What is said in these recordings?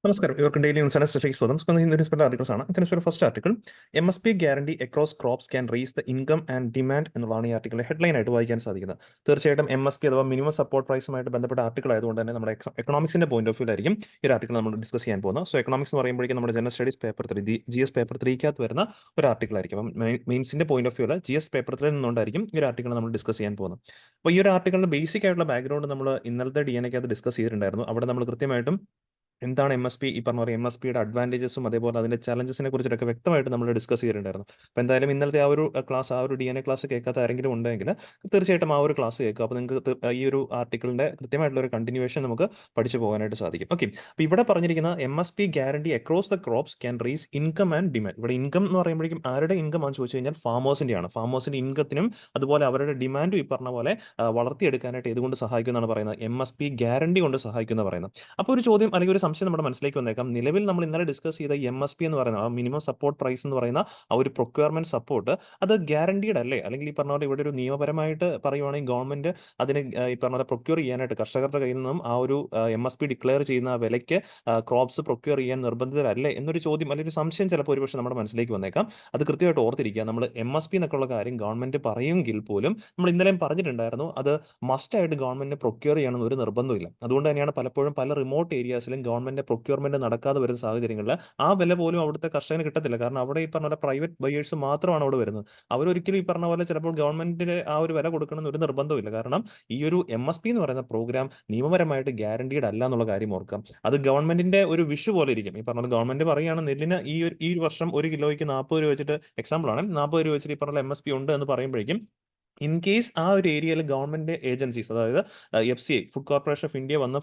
നമസ്കാരം. ഇവർക്ക് daily news and statistics സ്വാഗതം. ഇന്ന് ന്യൂസ്പേപ്പർ ആർട്ടിക്കിൾസ് ആണ്. ഇതിന് first article MSP guarantee across crops can raise the income and demand എന്നുള്ളതാണ് ഈ ആർട്ടിക്കിളിലെ ഹെഡ്ലൈൻ ആയിട്ട് വായിക്കാൻ സാധിക്കുന്നത്. തീർച്ചയായിട്ടും MSP അഥവാ മിനിമം സപ്പോർട്ട് പ്രൈസുമായിട്ട് ബന്ധപ്പെട്ട ആർട്ടിക്കിൾ ആയതുകൊണ്ട് തന്നെ നമ്മുടെ എക്കണോമിക്സിന്റെ പോയിന്റ് ഓഫ് വ്യൂ ആയിരിക്കും ഈ ഒരു ആർട്ടിക്കിൾ നമ്മൾ ഡിസ്കസ് ചെയ്യാൻ പോകുന്നത്. സോ എക്കണോമിക്സ് എന്ന് പറയുമ്പോഴേക്കും നമ്മുടെ general studies paper 3 GS paper 3 വരുന്ന ഒരു ആർട്ടിക്കിൾ ആയിരിക്കും. അപ്പം മെയിൻസിന്റെ പോയിന്റ് ഓഫ് വ്യൂ അല്ല, GS പേപ്പർ 3 നിന്നുകൊണ്ടായിരിക്കും ഈ ഒരു ആർട്ടിക്കിൾ നമ്മൾ ഡിസ്കസ് ചെയ്യാൻ പോകുന്നത്. അപ്പോൾ ഈ ഒരു ആർട്ടിക്കിളിന്റെ ബേസിക് ആയിട്ടുള്ള ബാക്ക്ഗ്രൗണ്ട് നമ്മൾ ഇന്നലത്തെ DNA അത് ഡിസ്കസ് ചെയ്തിട്ടുണ്ടായിരുന്നു. അവിടെ നമ്മൾ കൃത്യമായിട്ടും എന്താണ് MSP, ഈ പറഞ്ഞ പോലെ MSPയുടെ അഡ്വാൻറ്റേജസും അതേപോലെ അതിന്റെ ചലഞ്ചസിനെ കുറിച്ചിട്ടൊക്കെ വ്യക്തമായിട്ട് നമ്മൾ ഡിസ്കസ് ചെയ്തിട്ടുണ്ടായിരുന്നു. അപ്പോൾ എന്തായാലും ഇന്നലത്തെ ആ ഒരു ക്ലാസ്, ആ ഒരു DNA ക്ലാസ് കേൾക്കാത്ത ആരെങ്കിലും ഉണ്ടെങ്കിൽ തീർച്ചയായിട്ടും ആ ഒരു ക്ലാസ് കേൾക്കുക. അപ്പോൾ നിങ്ങൾക്ക് ഈ ഒരു ആർട്ടിക്കിളിന്റെ കൃത്യമായിട്ടുള്ള ഒരു കണ്ടിന്യൂവേഷൻ നമുക്ക് പഠിച്ചു പോകാനായിട്ട് സാധിക്കും. ഓക്കെ, അപ്പോൾ ഇവിടെ പറഞ്ഞിരിക്കുന്ന MSP guarantee across the crops can raise income and demand. ഇവിടെ ഇൻകം എന്ന് പറയുമ്പോഴേക്കും ആരുടെ ഇൻകം ആണെന്ന് ചോദിച്ചു കഴിഞ്ഞാൽ ഫാമേഴ്സിൻ്റെയാണ്. ഫാമേഴ്സിന്റെ ഇൻകത്തിനും അതുപോലെ അവരുടെ ഡിമാൻഡും ഈ പറഞ്ഞ പോലെ വളർത്തിയെടുക്കാനായിട്ട് ഇതുകൊണ്ട് സഹായിക്കുമെന്നാണ് പറയുന്നത്. MSP ഗ്യാരണ്ടി കൊണ്ട് സഹായിക്കുമെന്ന് പറയുന്നത്. അപ്പോൾ ഒരു ചോദ്യം അല്ലെങ്കിൽ ഒരു സംശയം നമ്മുടെ മനസ്സിലേക്ക് വന്നേക്കാം. നിലവിൽ നമ്മൾ ഇന്നലെ ഡിസ്കസ് ചെയ്ത MSP എന്ന് പറയുന്ന ആ മിനിമം സപ്പോർട്ട് പ്രൈസ് എന്ന് പറയുന്ന ആ ഒരു പ്രൊക്യൂർമെന്റ് സപ്പോർട്ട് അത് ഗ്യാരണ്ടീഡ് അല്ലേ? അല്ലെങ്കിൽ ഈ പറഞ്ഞ പോലെ ഇവിടെ ഒരു നിയമപരമായിട്ട് പറയുവാണെങ്കിൽ ഗവൺമെന്റ് അതിന് ഈ പറഞ്ഞ പോലെ പ്രൊക്യൂർ ചെയ്യാനായിട്ട് കർഷകരുടെ കയ്യിൽ നിന്നും ആ ഒരു MSP ഡിക്ലെയർ ചെയ്യുന്ന ആ വിലയ്ക്ക് ക്രോപ്സ് പ്രൊക്യൂർ ചെയ്യാൻ നിർബന്ധിതരല്ലേ എന്നൊരു ചോദ്യം അല്ലെങ്കിൽ ഒരു സംശയം ചിലപ്പോൾ ഒരുപക്ഷെ നമ്മുടെ മനസ്സിലേക്ക് വന്നേക്കാം. അത് കൃത്യമായിട്ട് ഓർത്തിരിക്കുക. നമ്മൾ MSP എന്നൊക്കെയുള്ള കാര്യം ഗവൺമെന്റ് പറയുമെങ്കിൽ പോലും നമ്മൾ ഇന്നലെയും പറഞ്ഞിട്ടുണ്ടായിരുന്നു, അത് മസ്റ്റ് ആയിട്ട് ഗവൺമെന്റിനെ പ്രൊക്യൂർ ചെയ്യണമെന്ന് ഒരു നിർബന്ധമില്ല. അതുകൊണ്ട് തന്നെയാണ് പലപ്പോഴും പല റിമോട്ട് ഏരിയാസിലും ഗവൺമെന്റ് പ്രൊക്യൂർമെന്റ് നടക്കാതെ വരുന്ന സാഹചര്യങ്ങളിൽ ആ വില പോലും അവിടുത്തെ കർഷകന് കിട്ടത്തില്ല. കാരണം അവിടെ ഈ പറഞ്ഞ പോലെ പ്രൈവറ്റ് ബയേഴ്സ് മാത്രമാണ് അവിടെ വരുന്നത്. അവരൊരിക്കലും ഈ പറഞ്ഞ പോലെ ചിലപ്പോൾ ഗവൺമെന്റിന് ആ ഒരു വില കൊടുക്കണമെന്ന് ഒരു നിർബന്ധമില്ല. കാരണം ഈ ഒരു MSP എന്ന് പറയുന്ന പ്രോഗ്രാം നിയമപരമായിട്ട് ഗ്യാരണ്ടീഡ് അല്ല എന്നുള്ള കാര്യം ഓർക്കാം. അത് ഗവൺമെന്റിന്റെ ഒരു വിഷു പോലെ ഇരിക്കും. ഈ പറഞ്ഞ ഗവൺമെന്റ് പറയുകയാണ് നെല്ലിന് ഈ വർഷം 1 കിലോയ്ക്ക് 40 രൂപ വെച്ചിട്ട്, എക്സാമ്പിൾ ആണ്, 40 രൂപ വെച്ചിട്ട് ഈ പറഞ്ഞ MSP ഉണ്ട് എന്ന് പറയുമ്പോഴേക്കും ഇൻ കേസ് ആ ഒരു ഏരിയയിൽ ഗവൺമെന്റ് ഏജൻസീസ്, അതായത് FCI food corporation of India വന്ന്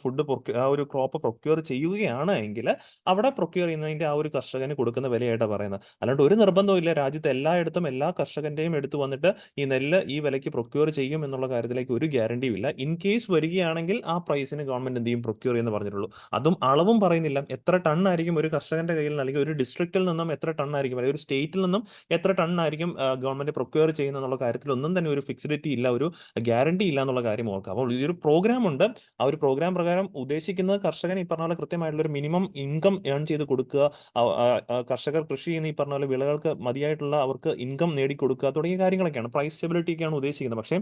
ആ ഒരു ക്രോപ്പ് പ്രൊക്യൂർ ചെയ്യുകയാണ് എങ്കിൽ അവിടെ പ്രൊക്യൂർ ചെയ്യുന്നതിന്റെ ആ ഒരു കർഷകന് കൊടുക്കുന്ന വിലയായിട്ടാണ് പറയുന്നത്. അല്ലാണ്ട് ഒരു നിർബന്ധവും ഇല്ല രാജ്യത്ത് എല്ലായിടത്തും എല്ലാ കർഷകന്റെയും എടുത്ത് വന്നിട്ട് ഈ നെല്ല് ഈ വിലയ്ക്ക് പ്രൊക്യൂർ ചെയ്യും എന്നുള്ള കാര്യത്തിലേക്ക് ഒരു ഗ്യാരണ്ടിയും ഇല്ല. ഇൻ കേസ് വരികയാണെങ്കിൽ ആ പ്രൈസിന് ഗവൺമെന്റ് എന്ത് ചെയ്യും? പ്രൊക്യൂർ ചെയ്യുമെന്ന് പറഞ്ഞിട്ടുള്ളൂ. അതും അളവും പറയുന്നില്ല. എത്ര ടൺ ആയിരിക്കും ഒരു കർഷകന്റെ കയ്യിൽ നിന്ന്, അല്ലെങ്കിൽ ഒരു ഡിസ്ട്രിക്റ്റിൽ നിന്നും എത്ര ടൺ ആയിരിക്കും, അല്ലെങ്കിൽ ഒരു സ്റ്റേറ്റിൽ നിന്നും എത്ര ടൺ ആയിരിക്കും ഗവൺമെന്റ് പ്രൊക്യൂർ ചെയ്യുന്ന എന്നുള്ള കാര്യത്തിൽ ഒന്നും തന്നെ ഒരു ഫിക്സിഡിറ്റി ഇല്ല, ഒരു ഗ്യാരണ്ടി ഇല്ല എന്നുള്ള കാര്യം ഓർക്കുക. അപ്പോൾ ഈ ഒരു പ്രോഗ്രാം ഉണ്ട്. ആ ഒരു പ്രോഗ്രാം പ്രകാരം ഉദ്ദേശിക്കുന്നത് കർഷകൻ ഈ പറഞ്ഞ പോലെ കൃത്യമായിട്ടുള്ള ഒരു മിനിമം ഇൻകം ഏൺ ചെയ്ത് കൊടുക്കുക, കർഷകർ കൃഷി ചെയ്യുന്ന ഈ പറഞ്ഞ പോലെ വിളകൾക്ക് മതിയായിട്ടുള്ള അവർക്ക് ഇൻകം നേടിക്കൊടുക്കുക തുടങ്ങിയ കാര്യങ്ങളൊക്കെയാണ്, പ്രൈസ് സ്റ്റെബിലിറ്റി ഒക്കെയാണ് ഉദ്ദേശിക്കുന്നത്. പക്ഷേ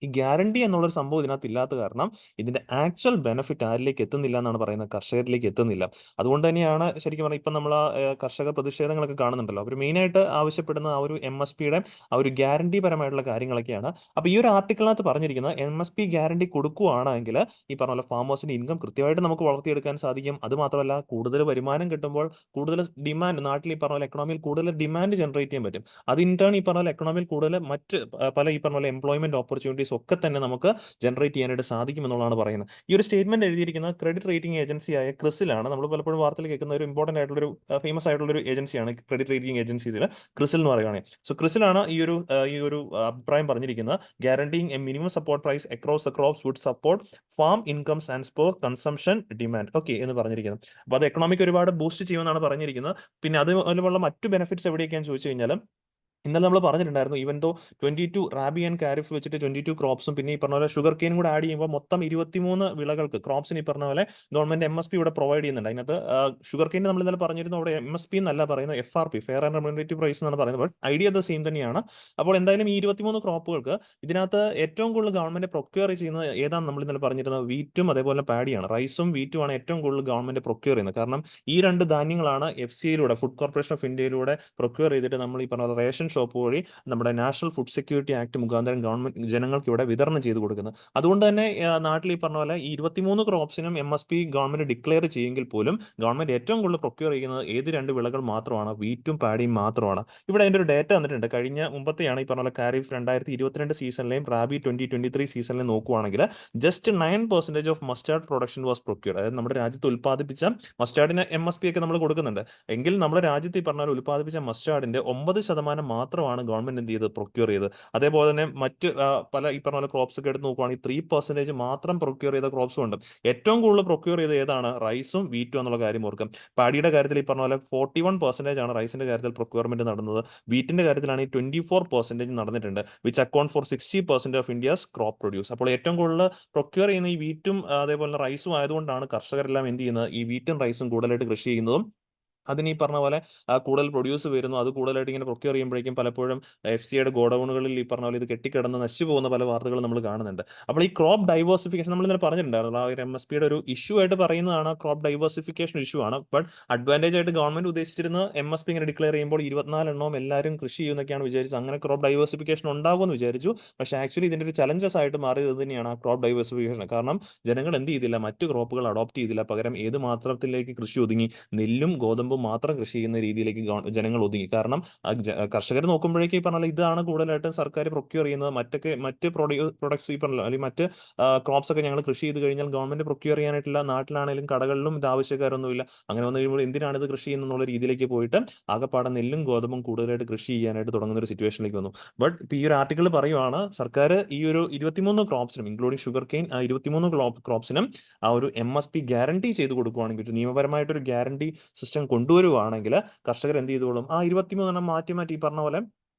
ഈ ഗ്യാരണ്ടി എന്നുള്ളൊരു സംഭവം ഇതിനകത്ത് ഇല്ലാത്ത കാരണം ഇതിന്റെ ആക്ച്വൽ ബെനിഫിറ്റ് ആരിലേക്ക് എത്തുന്നില്ല എന്നാണ് പറയുന്നത്, കർഷകരിലേക്ക് എത്തുന്നില്ല. അതുകൊണ്ട് തന്നെയാണ് ശരിക്കും പറഞ്ഞാൽ ഇപ്പം നമ്മൾ കർഷക പ്രതിഷേധങ്ങളൊക്കെ കാണുന്നുണ്ടല്ലോ, അവർ മെയിനായിട്ട് ആവശ്യപ്പെടുന്ന ആ ഒരു MSPയുടെ ആ ഒരു ഗ്യാരണ്ടി പരമായിട്ടുള്ള കാര്യങ്ങളൊക്കെയാണ്. അപ്പോൾ ഈ ഒരു ആർട്ടിക്കിളിനകത്ത് പറഞ്ഞിരിക്കുന്നത് MSP ഗ്യാരണ്ടി കൊടുക്കുകയാണെങ്കിൽ ഈ പറഞ്ഞ പോലെ ഫാമേഴ്സിന്റെ ഇൻകം കൃത്യമായിട്ട് നമുക്ക് വളർത്തിയെടുക്കാൻ സാധിക്കും. അതുമാത്രമല്ല, കൂടുതൽ വരുമാനം കിട്ടുമ്പോൾ കൂടുതൽ ഡിമാൻഡ്, നാട്ടിൽ ഈ പറഞ്ഞ പോലെ എക്കണോമിയിൽ കൂടുതൽ ഡിമാൻഡ് ജനറേറ്റ് ചെയ്യാൻ പറ്റും. അത് ഇൻടേൺ ഈ പറഞ്ഞ പോലെ എക്കണോമിയിൽ കൂടുതൽ മറ്റ് പല ഈ പറഞ്ഞ പോലെ എംപ്ലോയ്മെന്റ് ഓപ്പർച്യൂണിറ്റീസ് ഒക്കെ തന്നെ നമുക്ക് ജനറേറ്റ് ചെയ്യാനായിട്ട് സാധിക്കും എന്നുള്ളതാണ് പറയുന്നത്. ഈ ഒരു സ്റ്റേറ്റ്മെന്റ് എഴുതിയിരിക്കുന്ന ക്രെഡിറ്റ് റേറ്റിംഗ് ഏജൻസിയായ ക്രിസിലാണ്. നമ്മൾ പലപ്പോഴും വാർത്തയിൽ കേൾക്കുന്ന ഒരു ഇമ്പോർട്ടന്റ് ആയിട്ടുള്ള ഒരു ഫേമസ് ആയിട്ടുള്ള ഒരു ഏജൻസിയാണ് ക്രെഡിറ്റ് റേറ്റിംഗ് ഏജൻസിയിൽ ക്രിസിൽ എന്ന് പറയുകയാണെങ്കിൽ. സോ ക്രിസിലാണ് ഈ ഒരു അഭിപ്രായം പറഞ്ഞിരിക്കുന്നത്. Guaranteeing a minimum support price across the crops would support farm incomes and spur consumption demand, okay എന്ന് പറഞ്ഞിരിക്കുന്നത്. അപ്പോൾ അത് എക്കണോമിക് ഒരുപാട് ബൂസ്റ്റ് ചെയ്യുമെന്നാണ് പറഞ്ഞിരിക്കുന്നത്. പിന്നെ അതുപോലുള്ള മറ്റു ബെനിഫിറ്റ്സ് എവിടെയൊക്കെയാണെന്ന് ചോദിച്ചു കഴിഞ്ഞാൽ ഇന്നലെ നമ്മൾ പറഞ്ഞിട്ടുണ്ടായിരുന്നു, even though 22 rabi and kharif വെച്ചിട്ട് 22 ക്രോപ്സും പിന്നെ ഈ പറഞ്ഞ പോലെ ഷുഗർ കെയിൻ കൂടെ ആഡ് ചെയ്യുമ്പോൾ മൊത്തം 23 വിളകൾക്ക് ക്രോപ്സിന് ഈ പറഞ്ഞ പോലെ ഗവൺമെന്റ് MSP ഇവിടെ പ്രൊവൈഡ് ചെയ്യുന്നുണ്ട്. അതിനകത്ത് ഷുഗർ കെയിൻ നമ്മൾ ഇന്നലെ പറഞ്ഞിരുന്നു, അവിടെ MSP എന്നല്ല പറയുന്നത്, FRP fair and remunerative price എന്നാണ് പറയുന്നത്. ബട്ട് ഐഡിയ അത് സെയിം തന്നെയാണ്. അപ്പോൾ എന്തായാലും ഈ 23 ക്രോപ്പുകൾക്ക് ഇതിനകത്ത് ഏറ്റവും കൂടുതൽ ഗവൺമെന്റ് പ്രൊക്യൂർ ചെയ്യുന്നത് ഏതാണ് നമ്മൾ ഇന്നലെ പറഞ്ഞിരുന്നത്? വീറ്റും അതേപോലെ പാഡിയാണ്. റൈസും വീറ്റും ആണ് ഏറ്റവും കൂടുതൽ ഗവൺമെന്റ് പ്രൊക്യൂർ ചെയ്യുന്നത്. കാരണം ഈ രണ്ട് ധാന്യങ്ങളാണ് FCIയിലൂടെ, ഫുഡ് കോർപ്പറേഷൻ ഓഫ് ഇന്ത്യയിലൂടെ പ്രൊക്യൂർ ചെയ്തിട്ട് നമ്മൾ ഈ പറഞ്ഞ റേഷൻ ഷോപ്പ് വഴി നമ്മുടെ നാഷണൽ ഫുഡ് സെക്യൂരിറ്റി ആക്ട് മുഖാന്തരം ഗവൺമെന്റ് ജനങ്ങൾക്ക് ഇവിടെ വിതരണം ചെയ്ത് കൊടുക്കുന്നത്. അതുകൊണ്ട് തന്നെ നാട്ടിൽ ഈ പറഞ്ഞ പോലെ ഈ 23 ക്രോപ്സിനും MSP ഗവൺമെന്റ് ഡിക്ലെയർ ചെയ്യുമെങ്കിൽ പോലും ഗവൺമെന്റ് ഏറ്റവും കൂടുതൽ പ്രൊക്യൂർ ചെയ്യുന്നത് ഏത് രണ്ട് വിളകൾ മാത്രമാണ്? വീറ്റും പാഡിയും മാത്രമാണ്. ഇവിടെ അതിന്റെ ഒരു ഡേറ്റ തന്നിട്ടുണ്ട്. മുമ്പത്തെയാണ് ഈ പറഞ്ഞ പോലെ കാരിഫ് 2022 സീസണിലെയും റാബി 2023 സീസണിലെയും നോക്കുവാണെങ്കിൽ just 9% of mustard production was procure. അതായത് നമ്മുടെ രാജ്യത്ത് ഉൽപ്പാദിപ്പിച്ച മസ്റ്റാർഡിന് MSP ഒക്കെ നമ്മൾ കൊടുക്കുന്നുണ്ട്. എങ്കിൽ നമ്മുടെ രാജ്യത്ത് ഈ പറഞ്ഞ ഉൽപ്പാദിപ്പിച്ച മസ്റ്റാർഡിന്റെ 9% മാത്രമാണ് ഗവൺമെന്റ് എന്ത് ചെയ്ത് പ്രൊക്യൂർ ചെയ്തത്. അതേപോലെ തന്നെ മറ്റ് പല ഈ പറഞ്ഞ പോലെ ക്രോപ്സ് ഒക്കെ എടുത്ത് നോക്കുവാണെങ്കിൽ 3% മാത്രം പ്രൊക്യൂർ ചെയ്ത ക്രോപ്സും ഉണ്ട്. ഏറ്റവും കൂടുതൽ പ്രൊക്യൂർ ചെയ്ത് ഏതാണ്? റൈസും വീറ്റും എന്നുള്ള കാര്യം ഓർക്കും. പാഡിയുടെ കാര്യത്തിൽ ഈ പറഞ്ഞ പോലെ 41% ആണ് റൈസിന്റെ കാര്യത്തിൽ പ്രൊക്യൂർമെന്റ് നടന്നത്. വീറ്റിന്റെ കാര്യത്തിലാണെങ്കിൽ 24% നടന്നിട്ടുണ്ട്, which account for 60% of India's crop produce. അപ്പോൾ ഏറ്റവും കൂടുതൽ പ്രൊക്യൂർ ചെയ്യുന്ന ഈ വീറ്റും അതേപോലെ റൈസും ആയതുകൊണ്ടാണ് കർഷകരെല്ലാം എന്ത് ചെയ്യുന്നത്, ഈ വീറ്റും റൈസും കൂടുതലായിട്ട് കൃഷി ചെയ്യുന്നതും അതിന് ഈ പറഞ്ഞ പോലെ കൂടുതൽ പ്രൊഡ്യൂസ് വരുന്നു. അത് കൂടുതലായിട്ട് ഇങ്ങനെ പ്രൊക്യൂർ ചെയ്യുമ്പോഴേക്കും പലപ്പോഴും FCIയുടെ ഗോഡൌണുകളിൽ ഈ പറഞ്ഞ പോലെ ഇത് കെട്ടിക്കിടന്ന് നശിച്ചു പോകുന്ന പല വാർത്തകളും നമ്മൾ കാണുന്നുണ്ട്. അപ്പോൾ ഈ ക്രോപ്പ് ഡൈവേഴ്സിഫിക്കേഷൻ നമ്മൾ ഇന്നലെ പറഞ്ഞിട്ടുണ്ടായിരുന്നു, ആ ഒരു MSPയുടെ ഒരു ഇഷ്യൂ ആയിട്ട് പറയുന്നതാണ് ക്രോപ്പ് ഡൈവേഴ്സിഫിക്കേഷൻ ഇഷ്യൂ ആണ്. ബട്ട് അഡ്വാൻറ്റേജ് ആയിട്ട് ഗവൺമെന്റ് ഉദ്ദേശിച്ചിരുന്നത് MSP ഇങ്ങനെ ഡിക്ലെയർ ചെയ്യുമ്പോൾ 24 എണ്ണവും എല്ലാവരും കൃഷി ചെയ്യുന്നൊക്കെയാണ് വിചാരിച്ചത്. അങ്ങനെ ക്രോപ്പ് ഡൈവേഴ്സിഫിക്കേഷൻ ഉണ്ടാകുമെന്ന് വിചാരിച്ചു. പക്ഷേ ആക്ച്വലി ഇതിന്റെ ഒരു ചലഞ്ചസ് ആയിട്ട് മാറിയത് തന്നെയാണ് ആ ക്രോപ്പ് ഡൈവേഴ്സിഫിക്കേഷൻ. കാരണം ജനങ്ങൾ എന്ത് ചെയ്തില്ല, മറ്റു ക്രോപ്പുകൾ അഡോപ്റ്റ് ചെയ്തില്ല. പകരം ഏത് മാത്രത്തിലേക്ക് കൃഷി ഒതുങ്ങി, നെല്ലും ഗോതമ്പും മാത്രം കൃഷി ചെയ്യുന്ന രീതിയിലേക്ക് ജനങ്ങൾ ഒതുങ്ങി. കാരണം കർഷകർ നോക്കുമ്പോഴേക്കും ഈ പറഞ്ഞാൽ ഇതാണ് കൂടുതലായിട്ടും സർക്കാർ പ്രൊക്യൂർ ചെയ്യുന്നത്. മറ്റ് പ്രൊഡക്ട്സ് ഈ പറഞ്ഞ അല്ലെങ്കിൽ മറ്റ് ക്രോപ്സ് ഒക്കെ ഞങ്ങൾ കൃഷി ചെയ്ത് കഴിഞ്ഞാൽ ഗവൺമെന്റ് പ്രൊക്യൂർ ചെയ്യാനായിട്ടില്ല, നാട്ടിലാണെങ്കിലും കടകളിലും ഇത് ആവശ്യക്കാരൊന്നുമില്ല. അങ്ങനെ വന്നു കഴിയുമ്പോൾ എന്തിനാണ് ഇത് കൃഷി ചെയ്യുന്നുള്ള രീതിയിലേക്ക് പോയിട്ട് ആകെപ്പാടെ നെല്ലും ഗോതമ്പും കൂടുതലായിട്ട് കൃഷി ചെയ്യാനായിട്ട് തുടങ്ങുന്ന ഒരു സിറ്റുവേഷനിലേക്ക് വന്നു. ബട്ട് ഇപ്പോൾ ഈ ഒരു ആർട്ടിക്കിൾ പറയുവാണ്, സർക്കാർ ഈ ഒരു 23 ക്രോപ്സിനും ഇൻക്ലൂഡിംഗ് ഷുഗർ കെയിൻ 23 ക്രോപ്സിനും ആ ഒരു MSP ഗ്യാരണ്ടി ചെയ്ത് കൊടുക്കുകയാണെങ്കിൽ, ഒരു നിയമപരമായിട്ടൊരു ഗ്യാരണ്ടി സിസ്റ്റം കൊണ്ടുവരുവാണെങ്കിൽ കർഷകർ എന്ത് ചെയ്തോളും, ആ 23 മാറ്റി മാറ്റി ഈ പറഞ്ഞ പോലെ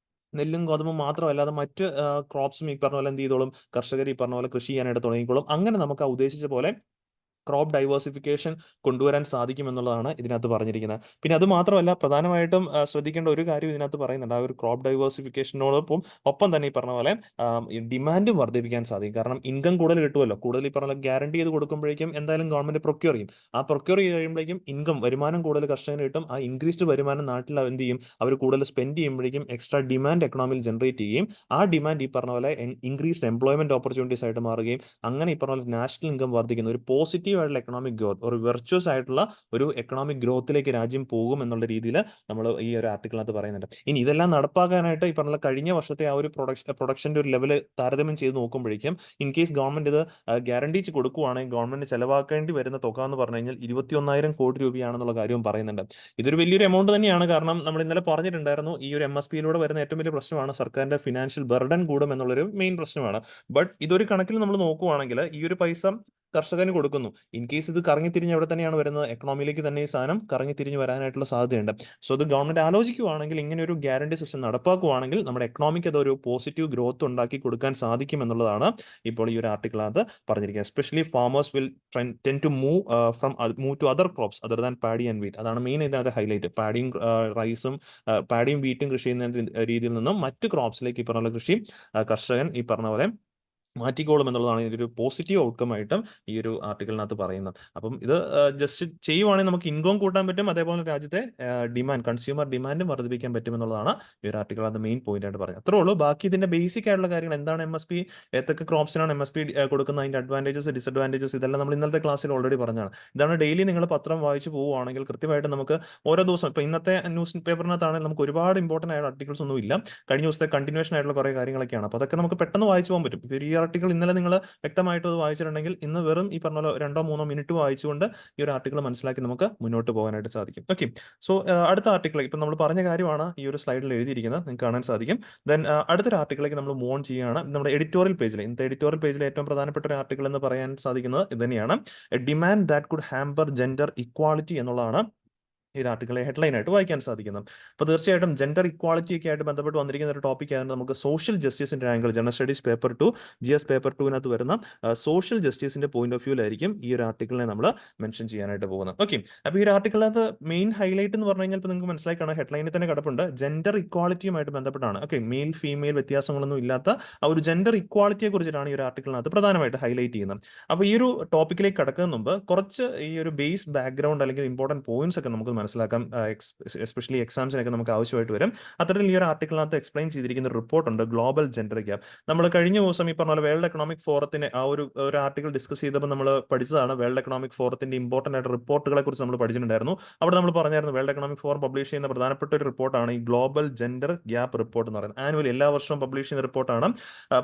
നെല്ലും ഗോതമ്പും മാത്രമല്ലാതെ മറ്റ് ക്രോപ്സും ഈ പറഞ്ഞ പോലെ എന്ത് ചെയ്തോളും, കർഷകർ ഈ പറഞ്ഞ പോലെ കൃഷി ചെയ്യാനായിട്ട് തുടങ്ങിക്കോളും. അങ്ങനെ നമുക്ക് ആ ഉദ്ദേശിച്ച പോലെ ക്രോപ്പ് ഡൈവേഴ്സിഫിക്കേഷൻ കൊണ്ടുവരാൻ സാധിക്കുമെന്നുള്ളതാണ് ഇതിനകത്ത് പറഞ്ഞിരിക്കുന്നത്. പിന്നെ അത് മാത്രമല്ല, പ്രധാനമായിട്ടും ശ്രദ്ധിക്കേണ്ട ഒരു കാര്യം ഇതിനകത്ത് പറയുന്നുണ്ട്, ആ ഒരു ക്രോപ്പ് ഡൈവേഴ്സിഫിക്കേഷനോടൊപ്പം തന്നെ ഈ പറഞ്ഞ പോലെ ഈ ഡിമാൻഡും വർദ്ധിപ്പിക്കാൻ സാധിക്കും. കാരണം ഇൻകം കൂടുതൽ കിട്ടുമല്ലോ, കൂടുതൽ ഈ പറഞ്ഞ ഗ്യാരണ്ടി ചെയ്ത് കൊടുക്കുമ്പോഴേക്കും എന്തായാലും ഗവൺമെന്റ് പ്രൊക്യൂർ ചെയ്യും. ആ പ്രൊക്യൂർ ചെയ്ത് കഴിയുമ്പോഴേക്കും വരുമാനം കൂടുതൽ കർഷകന് കിട്ടും. ആ ഇൻക്രീസ്ഡ് വരുമാനം നാട്ടിൽ എന്ത് ചെയ്യും, അവർ കൂടുതൽ സ്പെൻഡ് ചെയ്യുമ്പോഴേക്കും എക്സ്ട്രാ ഡിമാൻഡ് എക്കണോമിയിൽ ജനറേറ്റ് ചെയ്യുകയും ആ ഡിമാൻഡ് ഈ പറഞ്ഞ പോലെ ഇൻക്രീസ്ഡ് എംപ്ലോയ്മെന്റ് ഓപ്പർച്യൂണിറ്റീസ് ആയിട്ട് മാറുകയും അങ്ങനെ ഈ പറഞ്ഞ പോലെ നാഷണൽ ഇൻകം വർദ്ധിക്കുന്ന ഒരു പോസിറ്റീവ് ആയിട്ടുള്ള എക്കണോമിക് ഗ്രോത്ത്, ഒരു വെർച്വസ് ആയിട്ടുള്ള ഒരു എക്കണോമിക് ഗ്രോത്തിലേക്ക് രാജ്യം പോകും എന്നുള്ള രീതിയിൽ നമ്മൾ ഈ ഒരു ആർട്ടിക്കിളിനകത്ത് പറയുന്നുണ്ട്. ഇനി ഇതെല്ലാം നടപ്പാക്കാനായിട്ട് ഈ പറഞ്ഞ കഴിഞ്ഞ വർഷത്തെ ആ ഒരു പ്രൊഡക്ഷന്റെ ഒരു ലെവൽ താരതമ്യം ചെയ്ത് നോക്കുമ്പോഴേക്കും ഇൻ കേസ് ഗവൺമെന്റ് ഇത് ഗ്യാരണ്ടി കൊടുക്കുവാണെങ്കിൽ ഗവൺമെന്റ് ചെലവാക്കേണ്ടി വരുന്ന തുക എന്ന് പറഞ്ഞു കഴിഞ്ഞാൽ 21,000 കോടി രൂപയാണെന്നുള്ള കാര്യവും പറയുന്നുണ്ട്. ഇതൊരു വലിയൊരു എമൗണ്ട് തന്നെയാണ്. കാരണം നമ്മൾ ഇന്നലെ പറഞ്ഞിട്ടുണ്ടായിരുന്നു, ഈ ഒരു MSPയിലൂടെ വരുന്ന ഏറ്റവും വലിയ പ്രശ്നമാണ് സർക്കാരിന്റെ ഫിനാൻഷ്യൽ ബർഡൻ കൂടും എന്നുള്ളൊരു മെയിൻ പ്രശ്നമാണ്. ബട്ട് ഇതൊരു കണക്കിൽ നമ്മൾ നോക്കുവാണെങ്കിൽ ഈ ഒരു പൈസ കർഷകന് കൊടുക്കുന്നു. ഇൻ കേസ് ഇത് കറങ്ങിത്തിരിഞ്ഞ് എവിടെ തന്നെയാണ് വരുന്നത്, എക്കണോമിയിലേക്ക് തന്നെ ഈ സാധനം കറങ്ങിത്തിരിഞ്ഞ് വരാനായിട്ടുള്ള സാധ്യതയുണ്ട്. സോ ഇത് ഗവൺമെന്റ് ആലോചിക്കുവാണെങ്കിൽ, ഇങ്ങനെ ഒരു ഗ്യാരണ്ടി സിസ്റ്റം നടപ്പാക്കുവാണെങ്കിൽ നമ്മുടെ എക്കണോമിക്ക് അതൊരു പോസിറ്റീവ് ഗ്രോത്ത് ഉണ്ടാക്കി കൊടുക്കാൻ സാധിക്കും എന്നുള്ളതാണ് ഇപ്പോൾ ഈ ഒരു ആർട്ടിക്കിളിനകത്ത് പറഞ്ഞിരിക്കുന്നത്. Especially farmers will tend to move to other crops other than paddy and wheat. അതാണ് മെയിൻ ഇതിനകത്ത് ഹൈലൈറ്റ്. പാഡിയും വീറ്റും കൃഷി ചെയ്യുന്ന രീതിയിൽ നിന്നും മറ്റ് ക്രോപ്സിലേക്ക് ഈ പറഞ്ഞ കൃഷി കർഷകൻ ഈ പറഞ്ഞ പോലെ മാറ്റിക്കോളും എന്നുള്ളതാണ് ഇതിൻ്റെ ഒരു പോസിറ്റീവ് ഔട്ട്കം ആയിട്ടും ഈ ഒരു ആർട്ടിക്കിളിനകത്ത് പറയുന്നത്. അപ്പം ഇത് ജസ്റ്റ് ചെയ്യുവാണെങ്കിൽ നമുക്ക് ഇൻകം കൂട്ടാൻ പറ്റും, അതേപോലെ രാജ്യത്തെ കൺസ്യൂമർ ഡിമാൻഡും വർദ്ധിപ്പിക്കാൻ പറ്റും എന്നുള്ളതാണ് ഈ ഒരു ആർട്ടിക്കിളിനകത്ത് മെയിൻ പോയിന്റ് ആയിട്ട് പറയുന്നത്. അത്രേ ഉള്ളൂ. ബാക്കി ഇതിന്റെ ബേസിക് ആയിട്ടുള്ള കാര്യങ്ങൾ എന്താണ് MSP, ഏതൊക്കെ ക്രോപ്സിനാണ് MSP കൊടുക്കുന്ന, അതിന്റെ അഡ്വാൻറ്റേജസ് ഡിസഡ്വാൻറ്റേജസ് ഇതെല്ലാം നമ്മൾ ഇന്നത്തെ ക്ലാസ്സിൽ ഓൾറെഡി പറഞ്ഞാണ്. ഇതാണ് ഡെയിലി നിങ്ങൾ പത്രം വായിച്ചു പോവുകയാണെങ്കിൽ കൃത്യമായിട്ട് നമുക്ക് ഓരോ ദിവസം, ഇപ്പോൾ ഇന്നത്തെ ന്യൂസ് പേപ്പറിനകത്താണെങ്കിൽ നമുക്ക് ഒരുപാട് ഇമ്പോർട്ടൻ്റ് ആയ ആർട്ടിക്കിൾസ് ഒന്നും ഇല്ല, കഴിഞ്ഞ ദിവസത്തെ കണ്ടിന്യൂഷൻ ആയിട്ടുള്ള കുറേ കാര്യങ്ങളൊക്കെയാണ്. അപ്പോൾ അതൊക്കെ നമുക്ക് പെട്ടെന്ന് വായിച്ചു പോകാൻ പറ്റും. ഇപ്പോൾ ഈ ആർട്ടിക്കിൾ ഇന്നലെ നിങ്ങൾ വ്യക്തമായിട്ട് അത് വായിച്ചിട്ടുണ്ടെങ്കിൽ ഇന്ന് വെറും ഈ പറഞ്ഞ പോലെ 2-3 മിനിറ്റ് വായിച്ചുകൊണ്ട് ഈ ഒരു ആർട്ടിക്കിൾ മനസ്സിലാക്കി നമുക്ക് മുന്നോട്ട് പോകാനായിട്ട് സാധിക്കും. ഓക്കെ, സോ അടുത്ത ആർട്ടിക്കിൾ ഇപ്പം നമ്മൾ പറഞ്ഞ കാര്യമാണ് ഈ ഒരു സ്ലൈഡിൽ എഴുതിയിരിക്കുന്നത്, നിങ്ങൾക്ക് കാണാൻ സാധിക്കും. ദെൻ അടുത്തൊരു ആർട്ടിക്കിലേക്ക് നമ്മൾ മൂവ് ഓൺ ചെയ്യുകയാണ്. നമ്മുടെ എഡിറ്റോറിയൽ പേജിൽ, ഇന്നത്തെ എഡിറ്റോറിയൽ പേജിൽ ഏറ്റവും പ്രധാനപ്പെട്ട ഒരു ആർട്ടിക്കിൾ എന്ന് പറയാൻ സാധിക്കുന്നത് ഇത് തന്നെയാണ്, A demand that could hamper gender equality എന്നുള്ളതാണ് ഈ ആർട്ടിക്കിളെ ഹെഡ്ലൈൻ ആയിട്ട് വായിക്കാൻ സാധിക്കുന്നത്. അപ്പോൾ തീർച്ചയായിട്ടും ജെൻഡർ ഇക്വാളിറ്റി ഒക്കെ ആയിട്ട് ബന്ധപ്പെട്ട് വന്നിരിക്കുന്ന ഒരു ടോപ്പിക്കാണ് നമുക്ക് സോഷ്യൽ ജസ്റ്റിസിന്റെ angle, general studies paper 2 GS paper 2 വരുന്ന സോഷ്യൽ ജസ്റ്റിസിന്റെ പോയിന്റ് ഓഫ് വ്യൂലായിരിക്കും ഈ ഒരു ആർട്ടിക്കിളിനെ നമ്മൾ മെൻഷൻ ചെയ്യാനായിട്ട് പോകുന്നത്. ഓക്കെ, അപ്പോൾ ഈ ഒരു ആർട്ടിക്കിളിനകത്ത് മെയിൻ ഹൈലൈറ്റ് എന്ന് പറഞ്ഞു കഴിഞ്ഞാൽ ഇപ്പോൾ നിങ്ങൾക്ക് മനസ്സിലായി കാണാം, ഹെഡ്ലൈനിൽ തന്നെ കിടപ്പുണ്ട്, ജെൻഡർ ഇക്വാളിറ്റിയുമായിട്ട് ബന്ധപ്പെട്ടാണ്. ഓക്കെ, മെയിൽ ഫീമെയിൽ വ്യത്യാസങ്ങളൊന്നും ഇല്ലാത്ത ആ ഒരു ജെൻഡർ ഇക്വാളിറ്റിയെ കുറിച്ചിട്ടാണ് ഈ ഒരു ആർട്ടിക്കിളിനകത്ത് പ്രധാനമായിട്ട് ഹൈലൈറ്റ് ചെയ്യുന്നത്. അപ്പോൾ ഈ ഒരു ടോപ്പിക്കിലേക്ക് കടക്കുന്നതിന് മുമ്പ് കുറച്ച് ഈ ഒരു ബേസ് ബാക്ക്ഗ്രൗണ്ട് അല്ലെങ്കിൽ ഇമ്പോർട്ടൻറ്റ് പോയിന്റ്സ് ഒക്കെ നമുക്ക് മനസ്സിലാക്കാം. എസ്പെഷ്യലി എക്സാംസിനൊക്കെ നമുക്ക് ആവശ്യമായിട്ട് വരും. അത്തരത്തിൽ ഈ ഒരു ആർട്ടിക്കിളിനകത്ത് എക്സ്പ്ലെയിൻ ചെയ്തിരിക്കുന്ന റിപ്പോർട്ടുണ്ട്, ഗ്ലോബൽ ജെൻഡർ ഗ്യാപ്പ്. നമ്മൾ കഴിഞ്ഞ ദിവസം ഈ പറഞ്ഞ പോലെ വേൾഡ് എക്കണോമിക് ഫോറത്തിന് ആ ഒരു ആർട്ടിക്കിൾ ഡിസ്കസ് ചെയ്തപ്പോൾ നമ്മൾ പഠിച്ചതാണ്, വേൾഡ് എക്കണോമിക് ഫോറത്തിന്റെ ഇമ്പോർട്ടൻ്റ് ആയിട്ട് റിപ്പോർട്ടുകളെ കുറിച്ച് നമ്മൾ പഠിച്ചിട്ടുണ്ടായിരുന്നു. അവിടെ നമ്മൾ പറഞ്ഞായിരുന്നു വേൾഡ് എക്കണോമിക് ഫോറം പബ്ലിഷ് ചെയ്യുന്ന പ്രധാനപ്പെട്ട ഒരു റിപ്പോർട്ടാണ് ഈ ഗ്ലോബൽ ജെൻഡർ ഗ്യാപ്പ് റിപ്പോർട്ട് എന്ന് പറയുന്നത്. ആനുവലി എല്ലാ വർഷവും പബ്ലിഷ് ചെയ്യുന്ന റിപ്പോർട്ടാണ്.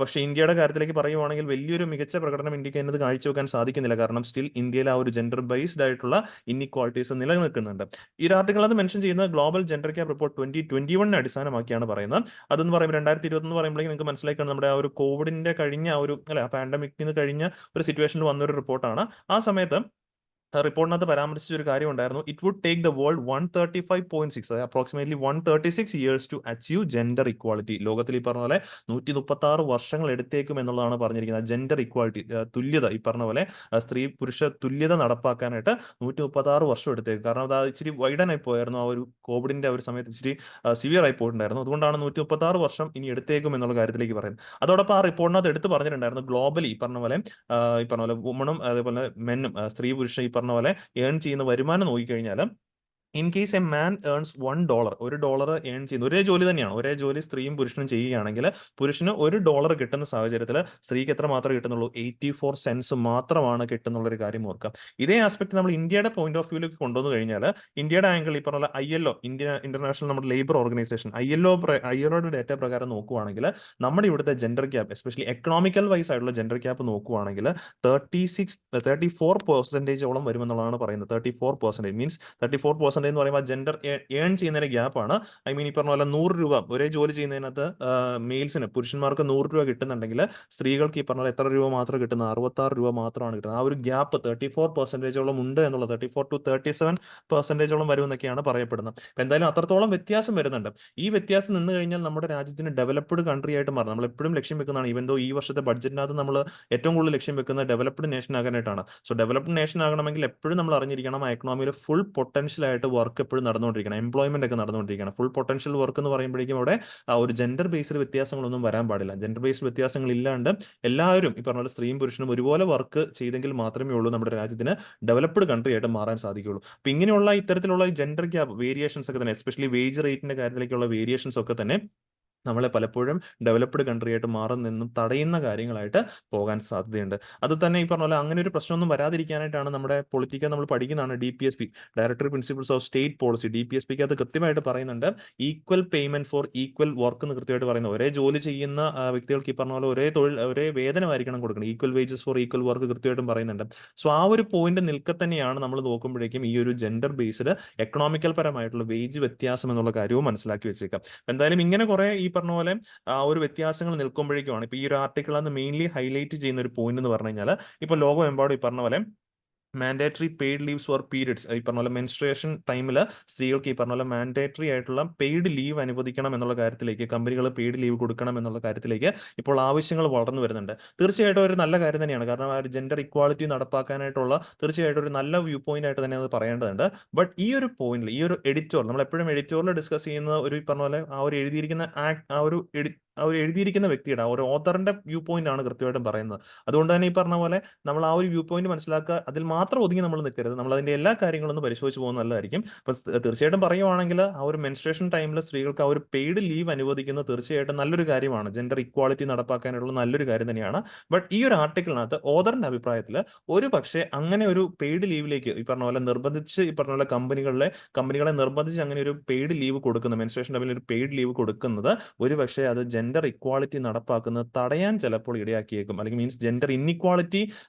പക്ഷേ ഇന്ത്യയുടെ കാര്യത്തിലേക്ക് പറയുവാണെങ്കിൽ വലിയൊരു മികച്ച പ്രകടനം ഇന്ത്യക്ക് എന്നത് കാഴ്ചവെക്കാൻ സാധിക്കുന്നില്ല. കാരണം സ്റ്റിൽ ഇന്ത്യയിൽ ആ ഒരു ജെൻഡർ ബേസ്ഡ് ആയിട്ടുള്ള ഇൻഇക്വാളിറ്റീസ് നിലനിൽക്കുന്നുണ്ട്. ഈ ആർട്ടിക്കിൾ അത് മെൻഷൻ ചെയ്യുന്ന ഗ്ലോബൽ ജെൻഡർ ഗ്യാപ്പ് റിപ്പോർട്ട് 2021 അടിസ്ഥാനമാക്കിയാണ് പറയുന്നത്. അതെന്ന് പറയുമ്പോൾ 2020 എന്ന് പറയുമ്പോഴേക്കും നിങ്ങൾക്ക് മനസ്സിലാക്കണം നമ്മുടെ ആ ഒരു കോവിഡിന്റെ കഴിഞ്ഞ ആ ഒരു അല്ലെ പാൻഡമിക്കിൽ നിന്ന് കഴിഞ്ഞ ഒരു സിറ്റുവേഷനിൽ വന്നൊരു റിപ്പോർട്ടാണ്. ആ സമയത്ത് റിപ്പോർട്ടിനകത്ത് പരാമർശിച്ച ഒരു കാര്യം ഉണ്ടായിരുന്നു. It would take the world 135.6 approximately 136 years to achieve gender equality. ലോകത്തിൽ ഈ പറഞ്ഞ പോലെ 136 വർഷങ്ങൾ എടുത്തേക്കും എന്നുള്ളതാണ് പറഞ്ഞിരിക്കുന്നത്. ജെൻഡർ ഇക്വാളിറ്റി, തുല്യത, ഈ പറഞ്ഞ പോലെ സ്ത്രീ പുരുഷ തുല്യത നടപ്പാക്കാനായിട്ട് 136 വർഷം എടുത്തേക്കും. കാരണം അത് ഇച്ചിരി വൈഡൻ ആയി പോയായിരുന്നു. ആ ഒരു കോവിഡിന്റെ ഒരു സമയത്ത് ഇച്ചിരി സിവിയർ ആയി പോയിട്ടുണ്ടായിരുന്നു. അതുകൊണ്ടാണ് 136 വർഷം ഇനി എടുത്തേക്കും എന്നുള്ള കാര്യത്തിലേക്ക് പറയുന്നത്. അതോടൊപ്പം ആ റിപ്പോർട്ടിനകത്ത് എടുത്ത് പറഞ്ഞിട്ടുണ്ടായിരുന്നു ഗ്ലോബലി ഈ പറഞ്ഞ പോലെ വുമണും അതേപോലെ മെന്നും സ്ത്രീ പുരുഷൻ ഈ പറഞ്ഞ പോലെ ഏൺ ചെയ്യുന്ന വരുമാനം നോക്കിക്കഴിഞ്ഞാൽ in case a man earns $1, $1 earn ചെയ്യുന്ന ഒരേ ജോലി തന്നെയാണ്, ഒരേ ജോലി സ്ത്രീയും പുരുഷനും ചെയ്യുകയാണെങ്കിൽ പുരുഷന് $1 കിട്ടുന്ന സാഹചര്യത്തിൽ സ്ത്രീക്ക് എത്ര മാത്രമേ കിട്ടുന്നുള്ളൂ? 84 സെൻസ് മാത്രമാണ് കിട്ടുന്നുള്ള ഒരു കാര്യം ഓർക്കാം. ഇതേ ആസ്പെക്ട് നമ്മൾ ഇന്ത്യയുടെ പോയിന്റ് ഓഫ് വ്യൂവിലേക്ക് കൊണ്ടുവന്നു കഴിഞ്ഞാൽ ഇന്ത്യയുടെ ആംഗിൾ ഈ പറഞ്ഞ ILO, ഇന്റർനാഷണൽ നമ്മുടെ ലേബർ ഓർഗനൈസേഷൻ, ILOയുടെ ഡേറ്റ പ്രകാരം നോക്കുവാണെങ്കിൽ നമ്മുടെ ഇവിടുത്തെ gender gap, especially economical wise ആയിട്ടുള്ള ജെൻഡർ ഗ്യാപ്പ് നോക്കുവാണെങ്കിൽ 34% വരുമെന്നുള്ളതാണ് പറയുന്നത്. 34% മീൻസ് 34% എന്ന് പറയുമ്പോൾ ജെൻഡർ ഏൺ ചെയ്യുന്നതിന്റെ ഗ്യാപ്പാണ്. ഐ മീൻ ഈ പറഞ്ഞ പോലെ 100 രൂപ ഒരേ ജോലി ചെയ്യുന്നതിനകത്ത് മെയിൽസിന് പുരുഷന്മാർക്ക് 100 രൂപ കിട്ടുന്നുണ്ടെങ്കിൽ സ്ത്രീകൾക്ക് ഈ പറഞ്ഞ പോലെ എത്ര രൂപ മാത്രം കിട്ടുന്നത്? 66 രൂപ മാത്രമാണ് കിട്ടുന്നത്. ആ ഒരു ഗ്യാപ്പ് 34% ഉണ്ട് എന്നുള്ളത്, 34 to 37% വരുമെന്നൊക്കെയാണ് പറയപ്പെടുന്നത്. അപ്പൊ എന്തായാലും അത്രത്തോളം വ്യത്യാസം വരുന്നുണ്ട്. ഈ വ്യത്യാസം നിന്ന് കഴിഞ്ഞാൽ നമ്മുടെ രാജ്യത്തിന് ഡെവലപ്ഡ് കൺട്രി ആയിട്ട് മാറും. നമ്മൾ എപ്പോഴും ലക്ഷ്യം വെക്കുന്നതാണ്, ഈവൻ ദോ ഈ വർഷത്തെ ബഡ്ജറ്റിനകത്ത് നമ്മൾ ഏറ്റവും കൂടുതൽ ലക്ഷ്യം വെക്കുന്നത് ഡെവലപ്ഡ് നേഷൻ ആകാനായിട്ടാണ്. സോ ഡെവലപ്ഡ് നേഷൻ ആകണമെങ്കിൽ എപ്പോഴും നമ്മൾ അറിഞ്ഞിരിക്കണം ആ എക്കണോമിയിൽ ഫുൾ പൊട്ടൻഷ്യൽ ആയിട്ട് വർക്ക് എപ്പോഴും നടന്നുകൊണ്ടിരിക്കണം, എംപ്ലോയ്മെന്റ് ഒക്കെ നടന്നുകൊണ്ടിരിക്കണം. ഫുൾ പൊട്ടൻഷ്യൽ വർക്ക് എന്ന് പറയുമ്പോഴേക്കും അവിടെ ആ ഒരു ജെൻഡർ ബേസ്ഡ് വ്യത്യാസങ്ങളൊന്നും വരാൻ പാടില്ല. ജെൻഡർ ബേസ്ഡ് വ്യത്യാസങ്ങൾ ഇല്ലാണ്ട് എല്ലാവരും ഈ പറഞ്ഞ പോലെ സ്ത്രീയും പുരുഷനും ഒരുപോലെ വർക്ക് ചെയ്തെങ്കിൽ മാത്രമേ ഉള്ളൂ നമ്മുടെ രാജ്യത്തിന് ഡെവലപ്ഡ് കൺട്രി ആയിട്ട് മാറാൻ സാധിക്കുകയുള്ളൂ. അപ്പൊ ഇങ്ങനെയുള്ള ഇത്തരത്തിലുള്ള ജെൻഡർ ഗ്യാപ്പ് വേരിയേഷൻസ് ഒക്കെ തന്നെ, എസ്പെഷ്യലി വേജ് റേറ്റിന്റെ കാര്യത്തിലേക്കുള്ള വേരിയേഷൻസ് ഒക്കെ തന്നെ നമ്മളെ പലപ്പോഴും ഡെവലപ്ഡ് കൺട്രി ആയിട്ട് മാറുന്നതെന്നും തടയുന്ന കാര്യങ്ങളായിട്ട് പോകാൻ സാധ്യതയുണ്ട്. അത് തന്നെ ഈ പറഞ്ഞ പോലെ അങ്ങനെ ഒരു പ്രശ്നമൊന്നും വരാതിരിക്കാനായിട്ടാണ് നമ്മുടെ പൊളിറ്റിക്ക നമ്മൾ പഠിക്കുന്നതാണ് DPSP, directory principles of state policy. DPSPക്ക് അത് കൃത്യമായിട്ട് പറയുന്നുണ്ട് equal payment for equal work എന്ന് കൃത്യമായിട്ട് പറയുന്നത്. ഒരേ ജോലി ചെയ്യുന്ന വ്യക്തികൾക്ക് ഈ പറഞ്ഞ പോലെ ഒരേ വേതനമായിരിക്കണം കൊടുക്കണം. Equal wages four equal work കൃത്യമായിട്ടും പറയുന്നുണ്ട്. സോ ആ ഒരു പോയിന്റ് നിൽക്കെ തന്നെയാണ് നമ്മൾ നോക്കുമ്പോഴേക്കും ഈ ഒരു ജെൻഡർ ബേസ്ഡ് എക്കണോമിക്കൽ പരമായിട്ടുള്ള വേജ് വ്യത്യാസം എന്നുള്ള കാര്യവും മനസ്സിലാക്കി വെച്ചേക്കാം. എന്തായാലും ഇങ്ങനെ കുറെ ഈ പറഞ്ഞ പോലെ ഒരു വ്യത്യാസങ്ങൾ നിൽക്കുമ്പോഴേക്കുമാണ് ഇപ്പൊ ഈ ഒരു ആർട്ടിക്കിൾ അന്ന് മെയിൻലി ഹൈലൈറ്റ് ചെയ്യുന്ന ഒരു പോയിന്റ് എന്ന് പറഞ്ഞു കഴിഞ്ഞാൽ ഇപ്പൊ ലോകമെമ്പാടും ഈ പറഞ്ഞ പോലെ mandatory paid leaves for periods, ഈ പറഞ്ഞ പോലെ മെൻസ്ട്രേഷൻ ടൈമിൽ സ്ത്രീകൾക്ക് ഈ പറഞ്ഞ പോലെ മാൻഡേറ്ററി ആയിട്ടുള്ള പെയ്ഡ് ലീവ് അനുവദിക്കണം എന്നുള്ള കാര്യത്തിലേക്ക്, കമ്പനികൾ പെയ്ഡ് ലീവ് കൊടുക്കണം എന്നുള്ള കാര്യത്തിലേക്ക് ഇപ്പോൾ ആവശ്യങ്ങൾ വളർന്നു വരുന്നുണ്ട്. തീർച്ചയായിട്ടും ഒരു നല്ല കാര്യം തന്നെയാണ്. കാരണം ആ ഒരു ജെൻഡർ ഇക്വാളിറ്റി നടപ്പാക്കാനായിട്ടുള്ള തീർച്ചയായിട്ടും ഒരു നല്ല വ്യൂ പോയിന്റ് ആയിട്ട് തന്നെ അത് പറയേണ്ടതുണ്ട്. ബട്ട് ഈ ഒരു പോയിന്റിൽ ഈ ഒരു എഡിറ്റോറിയൽ നമ്മൾ എപ്പോഴും എഡിറ്റോറിയൽ ഡിസ്കസ് ചെയ്യുന്ന ഒരു പറഞ്ഞ പോലെ ആ ഒരു എഴുതിയിരിക്കുന്ന ആ ഒരു എഴുതിയിരിക്കുന്ന വ്യക്തിയുടെ ആ ഒരു ഓതറിന്റെ വ്യൂ പോയിന്റ് ആണ് കൃത്യമായിട്ടും പറയുന്നത്. അതുകൊണ്ട് തന്നെ ഈ പറഞ്ഞ പോലെ നമ്മൾ ആ ഒരു വ്യൂ പോയിന്റ് മനസ്സിലാക്കുക, അതിൽ മാത്രം ഒതുങ്ങി നമ്മൾ നിൽക്കരുത്. നമ്മൾ അതിന്റെ എല്ലാ കാര്യങ്ങളും ഒന്ന് പരിശോധിച്ച് പോകുന്നത് നല്ലതായിരിക്കും. അപ്പൊ തീർച്ചയായിട്ടും പറയുവാണെങ്കിൽ ആ ഒരു മെൻസ്ട്രേഷൻ ടൈമിൽ സ്ത്രീകൾക്ക് ആ ഒരു പെയ്ഡ് ലീവ് അനുവദിക്കുന്നത് തീർച്ചയായിട്ടും നല്ലൊരു കാര്യമാണ്. ജെൻഡർ ഇക്വാളിറ്റി നടപ്പാക്കാനുള്ള നല്ലൊരു കാര്യം തന്നെയാണ്. ബട്ട് ഈ ഒരു ആർട്ടിക്കിളിനകത്ത് ഓതറിന്റെ അഭിപ്രായത്തിൽ ഒരു പക്ഷേ അങ്ങനെ ഒരു പെയ്ഡ് ലീവിലേക്ക് ഈ പറഞ്ഞ പോലെ നിർബന്ധിച്ച് ഈ പറഞ്ഞ പോലെ കമ്പനികളെ നിർബന്ധിച്ച് അങ്ങനെ ഒരു പെയ്ഡ് ലീവ് കൊടുക്കുന്നത്, മെൻസ്ട്രേഷൻ ടൈമിൽ ഒരു പെയ്ഡ് ലീവ് കൊടുക്കുന്നത് ഒരു പക്ഷേ അത് ജെൻഡർ ഇക്വാളിറ്റി നടപ്പാക്കുന്നത് തടയാൻ ചിലപ്പോൾ ഇടയാക്കിയേക്കും, അല്ലെങ്കിൽ മീൻസ് ജെൻഡർ ഇൻഇക്വാളിറ്റി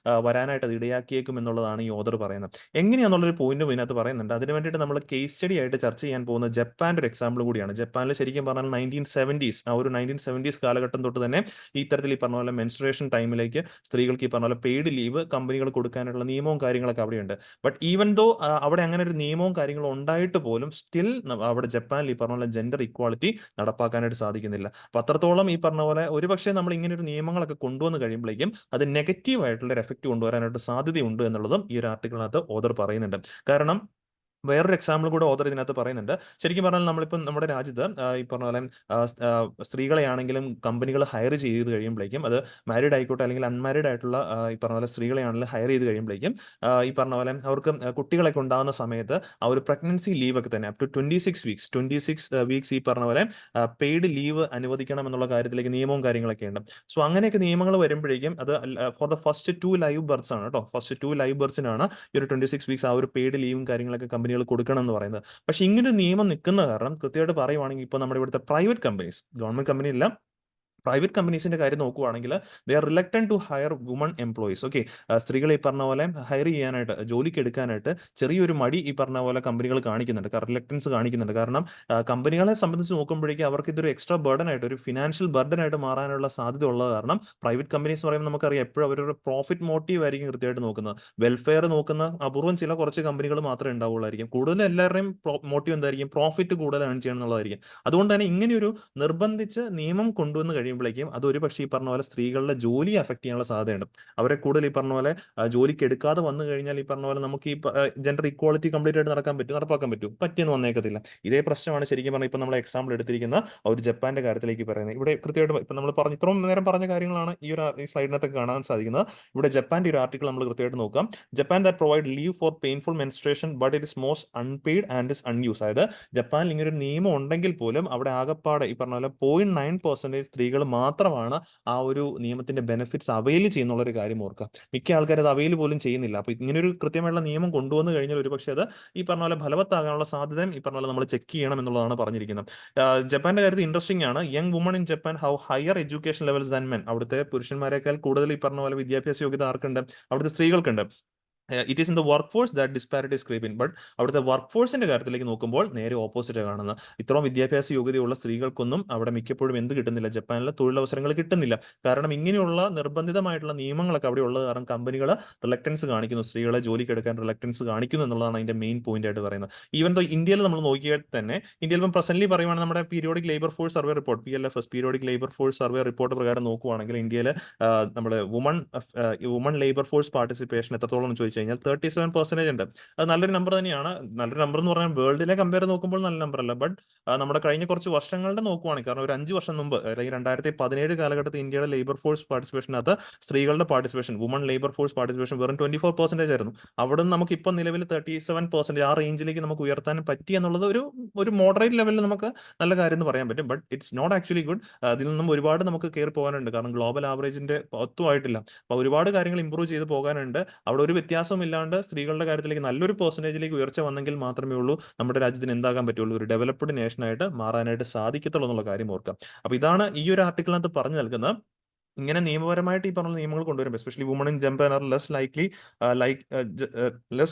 വരാനായിട്ട് അത് ഇടയാക്കിയേക്കും എന്നുള്ളതാണ് ഈ ഓതർ പറയുന്നത്. എങ്ങനെയാണെന്നുള്ളൊരു പോയിന്റും ഇതിനകത്ത് പറയുന്നുണ്ട്. അതിന് വേണ്ടിയിട്ട് നമ്മൾ കേസ് സ്റ്റഡി ആയിട്ട് ചർച്ച ചെയ്യാൻ പോകുന്ന ജപ്പാന്റെ ഒരു എക്സാമ്പിൾ കൂടിയാണ്. ജപ്പാനിൽ ശരിക്കും പറഞ്ഞാൽ 1970s ആ ഒരു 1970s കാലഘട്ടം തൊട്ട് തന്നെ ഇത്തരത്തിൽ ഈ പറഞ്ഞ പോലെ മെൻസ്ട്രേഷൻ ടൈമിലേക്ക് സ്ത്രീകൾക്ക് ഈ പറഞ്ഞ പോലെ പെയ്ഡ് ലീവ് കമ്പനികൾ കൊടുക്കാനുള്ള നിയമവും കാര്യങ്ങളൊക്കെ അവിടെയുണ്ട്. ബട്ട് ഈവൻ ദോ അവിടെ അങ്ങനെ ഒരു നിയമവും കാര്യങ്ങളും ഉണ്ടായിട്ട് പോലും സ്റ്റിൽ അവിടെ ജപ്പാനിൽ ഈ പറഞ്ഞ പോലെ ജെൻഡർ ഇക്വാളിറ്റി നടപ്പാക്കാനായിട്ട് സാധിക്കുന്നില്ല. അപ്പൊ അത്രത്തോളം ഈ പറഞ്ഞ പോലെ ഒരുപക്ഷെ നമ്മൾ ഇങ്ങനെ ഒരു നിയമങ്ങളൊക്കെ കൊണ്ടുവന്ന് കഴിയുമ്പോഴേക്കും അത് നെഗറ്റീവ് ആയിട്ടുള്ള ഒരു എഫക്റ്റ് കൊണ്ടുവരാനായിട്ട് സാധ്യതയുണ്ട് എന്നുള്ളതും ഈ ഒരു ആർട്ടിക്കിളിനകത്ത് ഓതർ പറയുന്നുണ്ട്. കാരണം വേറൊരു എക്സാമ്പിൾ കൂടെ ഓതർ ഇതിനകത്ത് പറയുന്നുണ്ട്. ശരിക്കും പറഞ്ഞാൽ നമ്മളിപ്പം നമ്മുടെ രാജ്യത്ത് ഈ പറഞ്ഞ പോലെ സ്ത്രീകളെയാണെങ്കിലും കമ്പനികൾ ഹയർ ചെയ്ത് കഴിയുമ്പോഴേക്കും അത് മാരീഡ് ആയിക്കോട്ടെ അല്ലെങ്കിൽ അൺമാരീഡ് ആയിട്ടുള്ള ഈ പറഞ്ഞ പോലെ സ്ത്രീകളെയാണെങ്കിലും ഹയർ ചെയ്ത് കഴിയുമ്പോഴേക്കും ഈ പറഞ്ഞ പോലെ അവർക്ക് കുട്ടികളൊക്കെ ഉണ്ടാകുന്ന സമയത്ത് ആ ഒരു പ്രഗ്നൻസി ലീവ് ഒക്കെ തന്നെ അപ് ടു 26 വീക്സ് ഈ പറഞ്ഞ പോലെ പെയ്ഡ് ലീവ് അനുവദിക്കണം എന്നുള്ള കാര്യത്തിലേക്ക് നിയമവും കാര്യങ്ങളൊക്കെ ഉണ്ട്. സോ അങ്ങനെയൊക്കെ നിയമങ്ങൾ വരുമ്പോഴേക്കും അത് for the first 2 live birth ആണ് കേട്ടോ. ഫസ്റ്റ് 2 ലൈവ് ബർത്തിനാണ് ഈ ഒരു 26 വീക്സ് ആ ഒരു പെയ്ഡ് ലീവും കാര്യങ്ങളൊക്കെ കമ്പനികൾ കൊടുക്കണം എന്ന് പറയുന്നത്. പക്ഷെ ഇങ്ങനൊരു നിയമം നിൽക്കുന്ന കാരണം കൃത്യമായിട്ട് പറയുവാണെങ്കിൽ ഇപ്പോൾ നമ്മുടെ ഇവിടുത്തെ പ്രൈവറ്റ് കമ്പനീസ്, ഗവൺമെന്റ് കമ്പനി ഇല്ല, പ്രൈവറ്റ് കമ്പനീസിന്റെ കാര്യം നോക്കുവാണെങ്കിൽ they are reluctant to hire women employees. Okay, സ്ത്രീകളെ ഈ പറഞ്ഞ പോലെ ഹയർ ചെയ്യാനായിട്ട്, ജോലിക്ക് എടുക്കാനായിട്ട് ചെറിയൊരു മടി ഈ പറഞ്ഞ പോലെ കമ്പനികൾ കാണിക്കുന്നുണ്ട്, റിലക്ടൻസ് കാണിക്കുന്നുണ്ട്. കാരണം കമ്പനികളെ സംബന്ധിച്ച് നോക്കുമ്പോഴേക്കും അവർക്ക് ഇതൊരു എക്സ്ട്രാ ബർഡൻ ആയിട്ട്, ഒരു ഫിനാൻഷ്യൽ ബർഡൻ ആയിട്ട് മാറാനുള്ള സാധ്യത ഉള്ളത് കാരണം പ്രൈവറ്റ് കമ്പനീസ് പറയുമ്പോൾ നമുക്കറിയാം എപ്പോഴും അവരൊരു പ്രോഫിറ്റ് മോട്ടീവ് ആയിരിക്കും കൃത്യമായിട്ട് നോക്കുന്നത്. വെൽഫെയർ നോക്കുന്ന അപൂർവം ചില കുറച്ച് കമ്പനികൾ മാത്രമേ ഉണ്ടാവുള്ളായിരിക്കും. കൂടുതൽ എല്ലാവരുടെയും മോട്ടീവ് എന്തായിരിക്കും? പ്രോഫിറ്റ് കൂടുതൽ ഏൺ ചെയ്യണം എന്നുള്ളതായിരിക്കും. അതുകൊണ്ട് തന്നെ ഇങ്ങനെയൊരു നിർബന്ധിച്ച് നിയമം കൊണ്ടുവന്ന് കഴിയുമ്പോഴേക്കും അത് ഒരു പക്ഷേ ഈ പറഞ്ഞ പോലെ സ്ത്രീകളുടെ ജോലി അഫക്ട് ചെയ്യാനുള്ള സാധ്യതയുണ്ട്. അവരെ കൂടുതൽ ഈ പറഞ്ഞ പോലെ ജോലിക്ക് എടുക്കാതെ വന്നു കഴിഞ്ഞാൽ ഈ പറഞ്ഞ പോലെ നമുക്ക് ഈ ജെൻഡർ ഇക്വാളിറ്റി കംപ്ലീറ്റ് ആയിട്ട് നടപ്പാക്കാൻ പറ്റും? പറ്റിയെന്ന് വന്നേക്കത്തില്ല. ഇതേ പ്രശ്നമാണ് ശരിക്കും പറഞ്ഞാൽ ഇപ്പം നമ്മൾ എക്സാമ്പിൾ എടുത്തിരിക്കുന്ന ഒരു ജപ്പാന്റെ കാര്യത്തിലേക്ക് പറയുന്നത്. ഇവിടെ കൃത്യമായിട്ട് ഇപ്പം നമ്മൾ പറഞ്ഞ ഇത്രയും നേരം പറഞ്ഞ കാര്യങ്ങളാണ് ഈ സ്ലൈഡിനകത്ത് കാണാൻ സാധിക്കുന്നത്. ഇവിടെ ജപ്പാന്റെ ഒരു ആർട്ടിക്കിൾ നമ്മൾ കൃത്യമായിട്ട് നോക്കാം. Japan that provide leave for painful menstruation but it is most unpaid and is unused. അതായത് ജപ്പാനിൽ ഇങ്ങനെ ഒരു നിയമം ഉണ്ടെങ്കിൽ പോലും അവിടെ ആകപ്പാടെ ഈ പറഞ്ഞ പോലെ 0.9% സ്ത്രീകൾ മാത്രമാണ് ആ ഒരു നിയമത്തിന്റെ ബെനിഫിറ്റ്സ് അവൈൽ ചെയ്യുന്നുള്ള ഒരു കാര്യം ഓർക്കുക. മിക്ക ആൾക്കാർ അത് അവൈൽ പോലും ചെയ്യുന്നില്ല. അപ്പോൾ ഇങ്ങനെ ഒരു കൃത്യമായിട്ടുള്ള നിയമം കൊണ്ടുവന്നു കഴിഞ്ഞാൽ ഒരുപക്ഷെ അത് ഈ പറഞ്ഞ പോലെ ഫലവത്താകാനുള്ള സാധ്യതയും ഈ പറഞ്ഞ പോലെ നമ്മൾ ചെക്ക് ചെയ്യണം എന്നുള്ളതാണ് പറഞ്ഞിരിക്കുന്നത്. ജപ്പാന്റെ കാര്യത്തിൽ ഇൻട്രസ്റ്റിംഗ് ആണ്. Young woman in Japan how higher education levels than men. അവിടുത്തെ പുരുഷന്മാരെക്കാൾ കൂടുതൽ ഈ പറഞ്ഞ പോലെ വിദ്യാഭ്യാസ യോഗ്യത ആർക്കുണ്ട്? അവിടുത്തെ സ്ത്രീകൾക്കുണ്ട്. It is in the workforce that disparity is creeping. But അവിടുത്തെ വർക്ക് ഫോഴ്സിന്റെ കാര്യത്തിലേക്ക് നോക്കുമ്പോൾ നേരെ ഓപ്പോസിറ്റ് കാണുന്നത്. ഇത്രയും വിദ്യാഭ്യാസ യോഗ്യതയുള്ള സ്ത്രീകൾക്കൊന്നും അവിടെ മിക്കപ്പോഴും എന്ത് കിട്ടുന്നില്ല? ജപ്പാനിലെ തൊഴിലവസരങ്ങൾ കിട്ടുന്നില്ല. കാരണം ഇങ്ങനെയുള്ള നിർബന്ധിതമായിട്ടുള്ള നിയമങ്ങളൊക്കെ അവിടെ ഉള്ളത് കാരണം കമ്പനികൾ റിലക്ടൻസ് കാണിക്കുന്നു, സ്ത്രീകളെ ജോലിക്കെടുക്കാൻ റിലക്ടൻസ് കാണിക്കുന്നു എന്നുള്ളതാണ് അതിന്റെ മെയിൻ പോയിന്റ് ആയിട്ട് പറയുന്നത്. ഈവൻ ദോ ഇന്ത്യയിൽ നമ്മൾ നോക്കിയാൽ തന്നെ, ഇന്ത്യയിൽ ഇപ്പം പ്രസന്റ്ലി പറയുവാണെങ്കിൽ നമ്മുടെ periodic labour force survey report, PLFS periodic labour force survey report പ്രകാരം നോക്കുവാണെങ്കിൽ ഇന്ത്യയിൽ നമ്മൾ വുമൺ ലേബർ ഫോഴ്സ് പാർട്ടിസിപ്പേഷൻ എത്രത്തോളം എന്ന് ചോദിച്ചു കഴിഞ്ഞാൽ 37% ഉണ്ട്. അത് നല്ലൊരു നമ്പർ തന്നെയാണ്. നല്ലൊരു നമ്പർ എന്ന് പറഞ്ഞാൽ വേൾഡിലെ കമ്പയർ നോക്കുമ്പോൾ നല്ല നമ്പർ അല്ല. ബട്ട് നമ്മുടെ കഴിഞ്ഞ കുറച്ച് വർഷങ്ങളുടെ നോക്കുവാണെങ്കിൽ, കാരണം ഒരു 5 വർഷം മുമ്പ് അല്ലെങ്കിൽ 2017 കാലഘട്ടത്തിൽ ഇന്ത്യയുടെ ലേബർ ഫോഴ്സ് പാർട്ടിസിപ്പേഷനകത്ത് സ്ത്രീകളുടെ participation, woman labour force participation വെറും 24% ആയിരുന്നു. അവിടെ നിന്ന് നമുക്ക് ഇപ്പം നിലവിൽ 37% ആ റേഞ്ചിലേക്ക് നമുക്ക് ഉയർത്താൻ പറ്റി എന്നുള്ളത് ഒരു മോഡറേറ്റ് ലെവലിൽ നമുക്ക് നല്ല കാര്യം എന്ന് പറയാൻ പറ്റും. But it's not actually good. അതിൽ നിന്നും ഒരുപാട് നമുക്ക് കയറി പോകാനുണ്ട്. കാരണം ഗ്ലോബൽ ആവറേജിന്റെ ഒത്തുമായിട്ടില്ല. അപ്പോൾ ഒരുപാട് കാര്യങ്ങൾ ഇമ്പ്രൂവ് ചെയ്ത് പോകാനുണ്ട്. അവിടെ ഒരു വ്യത്യാസവും ഇല്ലാണ്ട് സ്ത്രീകളുടെ കാര്യത്തിലേക്ക് നല്ലൊരു പെർസെന്റേജിലേക്ക് ഉയർച്ച വന്നെങ്കിൽ മാത്രമേ ഉള്ളൂ നമ്മുടെ രാജ്യത്തിന് എന്താകാൻ പറ്റുള്ളൂ? ഒരു ഡെവലപ്ഡ് നേഷനായിട്ട് മാറാനായിട്ട് സാധിക്കത്തുള്ളൂ എന്നുള്ള കാര്യം ഓർക്കാം. അപ്പോൾ ഇതാണ് ഈ ഒരു ആർട്ടിക്കിളിനകത്ത് പറഞ്ഞു നൽകുന്നത്. ഇങ്ങനെ നിയമപരമായിട്ട് ഈ പറഞ്ഞ നിയമങ്ങൾ കൊണ്ടുവരുമ്പോൾ especially woman in Japan are less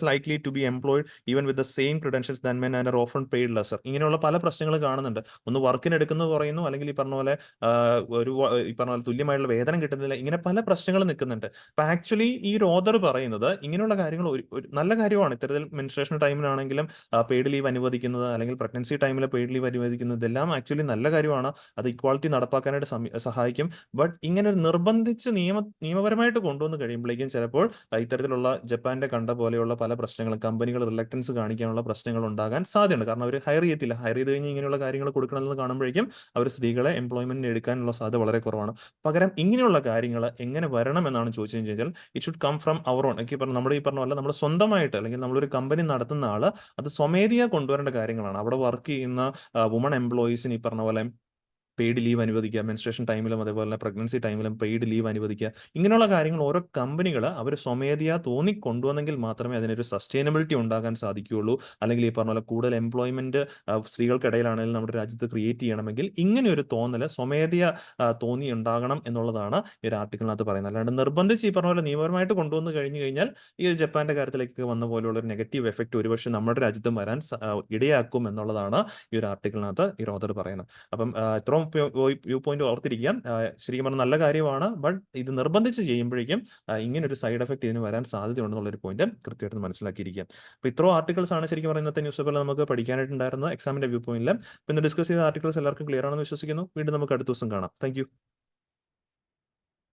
likely to be employed even with the same credentials than men and are often paid lesser. ഇങ്ങനെയുള്ള പല പ്രശ്നങ്ങൾ കാണുന്നുണ്ട്. ഒന്ന് വർക്കിന് എടുക്കുന്നത് കുറയുന്നു, അല്ലെങ്കിൽ ഈ പറഞ്ഞ പോലെ ഈ പറഞ്ഞ പോലെ തുല്യമായിട്ടുള്ള വേതനം കിട്ടുന്നില്ല. ഇങ്ങനെ പല പ്രശ്നങ്ങൾ നിൽക്കുന്നുണ്ട്. അപ്പൊ ആക്ച്വലി ഈ ഒരു ഓദർ പറയുന്നത് ഇങ്ങനെയുള്ള കാര്യങ്ങൾ ഒരു നല്ല കാര്യമാണ്. ഇത്തരത്തിൽ മെൻസ്ട്രേഷൻ ടൈമിലാണെങ്കിലും പെയ്ഡ് ലീവ് അനുവദിക്കുന്നത്, അല്ലെങ്കിൽ പ്രഗ്നൻസി ടൈമിൽ പെയ്ഡ് ലീവ് അനുവദിക്കുന്നത്, ഇതെല്ലാം ആക്ച്വലി നല്ല കാര്യമാണ്. അത് ഇക്വാളിറ്റി നടപ്പാക്കാനായിട്ട് സഹായിക്കും. ബട്ട് ഇങ്ങനെ ഒരു നിർബന്ധിച്ച് നിയമപരമായിട്ട് കൊണ്ടുവന്ന് കഴിയുമ്പോഴേക്കും ചിലപ്പോൾ ഇത്തരത്തിലുള്ള ജപ്പാന്റെ കണ്ട പോലെയുള്ള പല പ്രശ്നങ്ങളും, കമ്പനികൾ റിലക്ടൻസ് കാണിക്കാനുള്ള പ്രശ്നങ്ങൾ ഉണ്ടാകാൻ സാധ്യതയുണ്ട്. കാരണം അവർ ഹയർ ചെയ്ത് കഴിഞ്ഞ് ഇങ്ങനെയുള്ള കാര്യങ്ങൾ കൊടുക്കണമെന്ന് കാണുമ്പോഴേക്കും അവർ സ്ത്രീകളെ എംപ്ലോയ്മെന്റിന് എടുക്കാനുള്ള സാധ്യത വളരെ കുറവാണ്. പകരം ഇങ്ങനെയുള്ള കാര്യങ്ങൾ എങ്ങനെ വരണം എന്നാണ് ചോദിച്ചു കഴിഞ്ഞാൽ it should come from our own. എനിക്ക് പറഞ്ഞു നമ്മുടെ ഈ പറഞ്ഞ പോലെ നമ്മൾ സ്വന്തമായിട്ട്, അല്ലെങ്കിൽ നമ്മളൊരു കമ്പനി നടത്തുന്ന ആള് അത് സ്വമേധയാ കൊണ്ടുവരേണ്ട കാര്യങ്ങളാണ്. അവിടെ വർക്ക് ചെയ്യുന്ന വുമൺ എംപ്ലോയീസിന് ഈ പറഞ്ഞ പോലെ പെയ്ഡ് ലീവ് അനുവദിക്കുക, മെൻസ്ട്രേഷൻ ടൈമിലും അതേപോലെ തന്നെ പ്രഗ്നൻസി ടൈമിലും പെയ്ഡ് ലീവ് അനുവദിക്കുക. ഇങ്ങനെയുള്ള കാര്യങ്ങൾ ഓരോ കമ്പനികൾ അവർ സ്വമേധയാ തോന്നിക്കൊണ്ടുവന്നെങ്കിൽ മാത്രമേ അതിനൊരു സസ്റ്റൈനബിലിറ്റി ഉണ്ടാകാൻ സാധിക്കുകയുള്ളൂ. അല്ലെങ്കിൽ ഈ പറഞ്ഞ പോലെ കൂടുതൽ എംപ്ലോയ്മെന്റ് സ്ത്രീകൾക്കിടയിലാണെങ്കിലും നമ്മുടെ രാജ്യത്ത് ക്രിയേറ്റ് ചെയ്യണമെങ്കിൽ ഇങ്ങനെ ഒരു തോന്നൽ സ്വമേധയാ തോന്നി ഉണ്ടാകണം എന്നുള്ളതാണ് ഈ ഒരു ആർട്ടിക്കിളിനകത്ത് പറയുന്നത്. അല്ലാണ്ട് നിർബന്ധിച്ച് ഈ പറഞ്ഞ പോലെ നിയമപരമായിട്ട് കൊണ്ടുവന്ന് കഴിഞ്ഞു കഴിഞ്ഞാൽ ഈ ഒരു ജപ്പാന്റെ കാര്യത്തിലേക്ക് വന്ന പോലെയുള്ള ഒരു നെഗറ്റീവ് എഫക്റ്റ് ഒരുപക്ഷെ നമ്മുടെ രാജ്യത്തും വരാൻ ഇടയാക്കും എന്നുള്ളതാണ് ഈ ഒരു ആർട്ടിക്കിളിനകത്ത് ഈ ഓഥർ പറയുന്നത്. അപ്പം ഇത്രയും വ്യൂ പോയിന്റ് ഓർത്തിരിക്കുക. ശരിക്കും പറഞ്ഞാൽ നല്ല കാര്യമാണ്. ബട്ട് ഇത് നിർബന്ധിച്ച് ചെയ്യുമ്പോഴേക്കും ഇങ്ങനെ ഒരു സൈഡ് എഫക്ട് ഇതിന് വരാൻ സാധ്യതയുണ്ടെന്നുള്ളൊരു പോയിന്റ് കൃത്യമായിട്ട് മനസ്സിലാക്കിയിരിക്കുക. അപ്പോൾ ഇത്രയും ആർട്ടിക്കിൾസ് ആണ് ശരിക്കും പറഞ്ഞാൽ ഇന്നത്തെ ന്യൂസ് പേപ്പറിൽ നമുക്ക് പഠിക്കാനായിട്ടുണ്ടായിരുന്നത് എക്സാമിന്റെ വ്യൂ പോയിന്റിൽ. പിന്നെ ഡിസ്കസ് ചെയ്ത ആർട്ടിക്കിൾസ് എല്ലാവർക്കും ക്ലിയർ ആണെന്ന് വിശ്വസിക്കുന്നു. വീണ്ടും നമുക്ക് അടുത്ത ദിവസം കാണാം. താങ്ക്